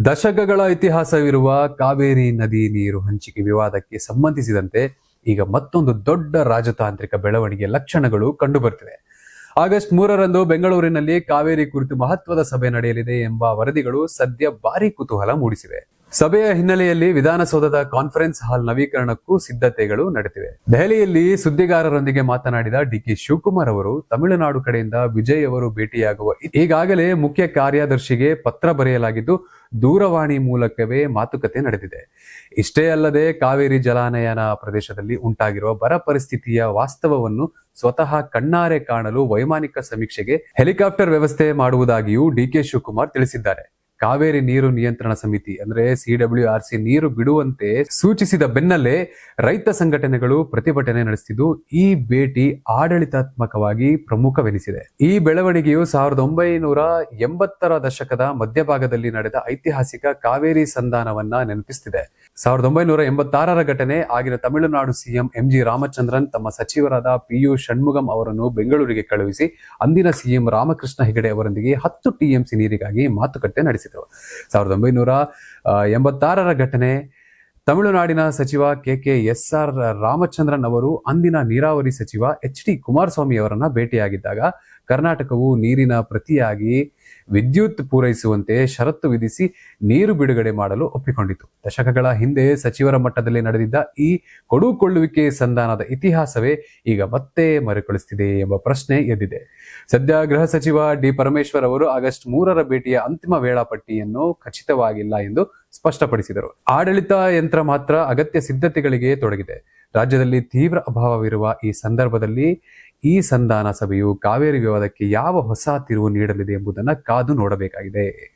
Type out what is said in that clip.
ದಶಕಗಳ ಇತಿಹಾಸವಿರುವ ಕಾವೇರಿ ನದಿ ನೀರು ಹಂಚಿಕೆ ವಿವಾದಕ್ಕೆ ಸಂಬಂಧಿಸಿದಂತೆ ಈಗ ಮತ್ತೊಂದು ದೊಡ್ಡ ರಾಜತಾಂತ್ರಿಕ ಬೆಳವಣಿಗೆ ಲಕ್ಷಣಗಳು ಕಂಡುಬರ್ತಿವೆ. ಆಗಸ್ಟ್ 3ರಂದು ಬೆಂಗಳೂರಿನಲ್ಲಿ ಕಾವೇರಿ ಕುರಿತು ಮಹತ್ವದ ಸಭೆ ನಡೆಯಲಿದೆ ಎಂಬ ವರದಿಗಳು ಸದ್ಯ ಭಾರಿ ಕುತೂಹಲ ಮೂಡಿಸಿವೆ. ಸಭೆಯ ಹಿನ್ನೆಲೆಯಲ್ಲಿ ವಿಧಾನಸೌಧದ ಕಾನ್ಫರೆನ್ಸ್ ಹಾಲ್ ನವೀಕರಣಕ್ಕೂ ಸಿದ್ಧತೆಗಳು ನಡೆದಿವೆ. ದೆಹಲಿಯಲ್ಲಿ ಸುದ್ದಿಗಾರರೊಂದಿಗೆ ಮಾತನಾಡಿದ ಡಿಕೆ ಶಿವಕುಮಾರ್ ಅವರು, ತಮಿಳುನಾಡು ಕಡೆಯಿಂದ ವಿಜಯ್ ಅವರು ಭೇಟಿಯಾಗುವ ಈಗಾಗಲೇ ಮುಖ್ಯ ಕಾರ್ಯದರ್ಶಿಗೆ ಪತ್ರ ಬರೆಯಲಾಗಿದ್ದು ದೂರವಾಣಿ ಮೂಲಕವೇ ಮಾತುಕತೆ ನಡೆದಿದೆ. ಇಷ್ಟೇ ಅಲ್ಲದೆ ಕಾವೇರಿ ಜಲಾನಯನ ಪ್ರದೇಶದಲ್ಲಿ ಉಂಟಾಗಿರುವ ಬರ ಪರಿಸ್ಥಿತಿಯ ವಾಸ್ತವವನ್ನು ಸ್ವತಃ ಕಣ್ಣಾರೆ ಕಾಣಲು ವೈಮಾನಿಕ ಸಮೀಕ್ಷೆಗೆ ಹೆಲಿಕಾಪ್ಟರ್ ವ್ಯವಸ್ಥೆ ಮಾಡುವುದಾಗಿಯೂ ಡಿಕೆ ಶಿವಕುಮಾರ್ ತಿಳಿಸಿದ್ದಾರೆ. ಕಾವೇರಿ ನೀರು ನಿಯಂತ್ರಣ ಸಮಿತಿ ಅಂದ್ರೆ CWRC ನೀರು ಬಿಡುವಂತೆ ಸೂಚಿಸಿದ ಬೆನ್ನಲ್ಲೇ ರೈತ ಸಂಘಟನೆಗಳು ಪ್ರತಿಭಟನೆ ನಡೆಸಿದ್ದು ಈ ಭೇಟಿ ಆಡಳಿತಾತ್ಮಕವಾಗಿ ಪ್ರಮುಖವೆನಿಸಿದೆ. ಈ ಬೆಳವಣಿಗೆಯು 1980ರ ದಶಕದ ಮಧ್ಯಭಾಗದಲ್ಲಿ ನಡೆದ ಐತಿಹಾಸಿಕ ಕಾವೇರಿ ಸಂಧಾನವನ್ನ ನೆನಪಿಸುತ್ತಿದೆ. 1986ರ ಘಟನೆ. ಆಗಿನ ತಮಿಳುನಾಡು ಸಿಎಂ MG ರಾಮಚಂದ್ರನ್ ತಮ್ಮ ಸಚಿವರಾದ PU ಷಣ್ಮುಗಂ ಅವರನ್ನು ಬೆಂಗಳೂರಿಗೆ ಕಳುಹಿಸಿ ಅಂದಿನ ಸಿಎಂ ರಾಮಕೃಷ್ಣ ಹೆಗಡೆ ಅವರೊಂದಿಗೆ 10 TMC ನೀರಿಗಾಗಿ ಮಾತುಕತೆ ನಡೆಸಿದರು. 1986ರ ಘಟನೆ. ತಮಿಳುನಾಡಿನ ಸಚಿವ KKSR ರಾಮಚಂದ್ರನ್ ಅವರು ಅಂದಿನ ನೀರಾವರಿ ಸಚಿವ HD ಕುಮಾರಸ್ವಾಮಿ ಅವರನ್ನ ಭೇಟಿಯಾಗಿದ್ದಾಗ ಕರ್ನಾಟಕವು ನೀರಿನ ಪ್ರತಿಯಾಗಿ ವಿದ್ಯುತ್ ಪೂರೈಸುವಂತೆ ಷರತ್ತು ವಿಧಿಸಿ ನೀರು ಬಿಡುಗಡೆ ಮಾಡಲು ಒಪ್ಪಿಕೊಂಡಿತು. ದಶಕಗಳ ಹಿಂದೆ ಸಚಿವರ ಮಟ್ಟದಲ್ಲಿ ನಡೆದಿದ್ದ ಈ ಕೊಡುಕೊಳ್ಳುವಿಕೆ ಸಂಧಾನದ ಇತಿಹಾಸವೇ ಈಗ ಮತ್ತೆ ಮರುಕಳಿಸುತ್ತಿದೆ ಎಂಬ ಪ್ರಶ್ನೆ ಎದ್ದಿದೆ. ಸದ್ಯ ಗೃಹ ಸಚಿವ D ಪರಮೇಶ್ವರ್ ಅವರು ಆಗಸ್ಟ್ 3ರ ಭೇಟಿಯ ಅಂತಿಮ ವೇಳಾಪಟ್ಟಿಯನ್ನು ಖಚಿತವಾಗಿಲ್ಲ ಎಂದು ಸ್ಪಷ್ಟಪಡಿಸಿದರು. ಆಡಳಿತ ಯಂತ್ರ ಮಾತ್ರ ಅಗತ್ಯ ಸಿದ್ಧತೆಗಳಿಗೆ ತೊಡಗಿದೆ. ರಾಜ್ಯದಲ್ಲಿ ತೀವ್ರ ಅಭಾವವಿರುವ ಈ ಸಂದರ್ಭದಲ್ಲಿ ಈ ಸಂಧಾನ ಸಭೆಯು ಕಾವೇರಿ ವಿವಾದಕ್ಕೆ ಯಾವ ಹೊಸ ತಿರುವು ನೀಡಲಿದೆ ಎಂಬುದನ್ನು ಕಾದು ನೋಡಬೇಕಾಗಿದೆ.